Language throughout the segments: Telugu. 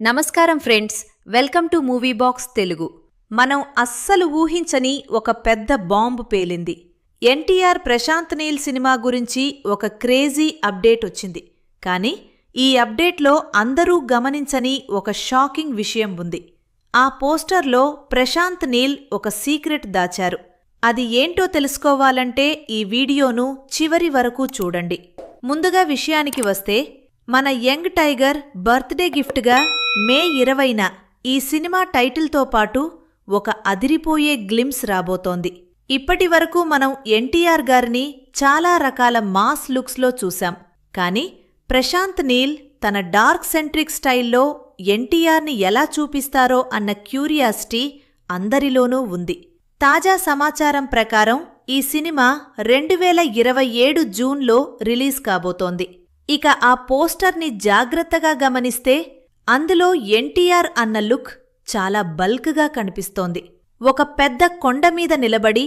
నమస్కారం friends, welcome to movie box Telugu. మనం అస్సలు ఊహించని ఒక పెద్ద బాంబు పేలింది. ఎన్టీఆర్ ప్రశాంత్ నీల్ సినిమా గురించి ఒక క్రేజీ అప్డేట్ వచ్చింది. కానీ ఈ అప్డేట్లో అందరూ గమనించని ఒక షాకింగ్ విషయం ఉంది. ఆ పోస్టర్లో ప్రశాంత్ నీల్ ఒక సీక్రెట్ దాచారు. అది ఏంటో తెలుసుకోవాలంటే ఈ వీడియోను చివరి వరకు చూడండి. ముందుగా విషయానికి వస్తే, మన యంగ్ టైగర్ బర్త్డే గిఫ్ట్గా మే 20న ఈ సినిమా టైటిల్తో పాటు ఒక అదిరిపోయే గ్లిమ్స్ రాబోతోంది. ఇప్పటి వరకు మనం ఎన్టీఆర్ గారిని చాలా రకాల మాస్ లుక్స్లో చూశాం. కానీ ప్రశాంత్ నీల్ తన డార్క్ సెంట్రిక్ స్టైల్లో ఎన్టీఆర్ని ఎలా చూపిస్తారో అన్న క్యూరియాసిటీ అందరిలోనూ ఉంది. తాజా సమాచారం ప్రకారం ఈ సినిమా 2027 జూన్లో రిలీజ్ కాబోతోంది. ఇక ఆ పోస్టర్ని జాగ్రత్తగా గమనిస్తే అందులో ఎన్టీఆర్ అన్న లుక్ చాలా బల్క్గా కనిపిస్తోంది. ఒక పెద్ద కొండమీద నిలబడి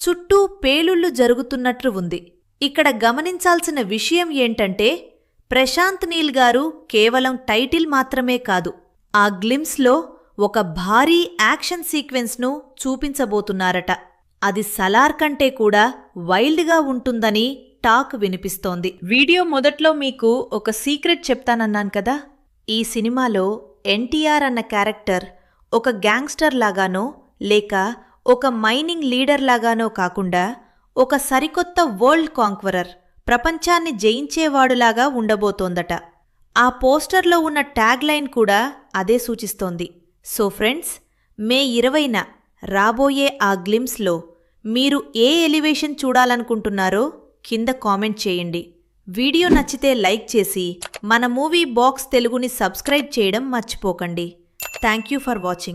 చుట్టూ పేలుళ్లు జరుగుతున్నట్లు ఉంది. ఇక్కడ గమనించాల్సిన విషయం ఏంటంటే, ప్రశాంత్ నీల్ గారు కేవలం టైటిల్ మాత్రమే కాదు, ఆ గ్లిమ్స్లో ఒక భారీ యాక్షన్ సీక్వెన్స్ను చూపించబోతున్నారట. అది సలార్ కంటే కూడా వైల్డ్గా ఉంటుందని టాక్ వినిపిస్తోంది. వీడియో మొదట్లో మీకు ఒక సీక్రెట్ చెప్తానన్నాను కదా. ఈ సినిమాలో ఎన్టీఆర్ అన్న క్యారెక్టర్ ఒక గ్యాంగ్స్టర్ లాగానో లేక ఒక మైనింగ్ లీడర్ లాగానో కాకుండా ఒక సరికొత్త వరల్డ్ కాంక్వరర్, ప్రపంచాన్ని జయించేవాడులాగా ఉండబోతోందట. ఆ పోస్టర్లో ఉన్న ట్యాగ్ లైన్ కూడా అదే సూచిస్తోంది. సో ఫ్రెండ్స్, మే 20న రాబోయే ఆ గ్లిమ్స్లో మీరు ఏ ఎలివేషన్ చూడాలనుకుంటున్నారో కింద కామెంట్ చేయండి. వీడియో నచ్చితే లైక్ చేసి మన మూవీ బాక్స్ తెలుగుని సబ్స్క్రైబ్ చేయడం మర్చిపోకండి. Thank you for watching.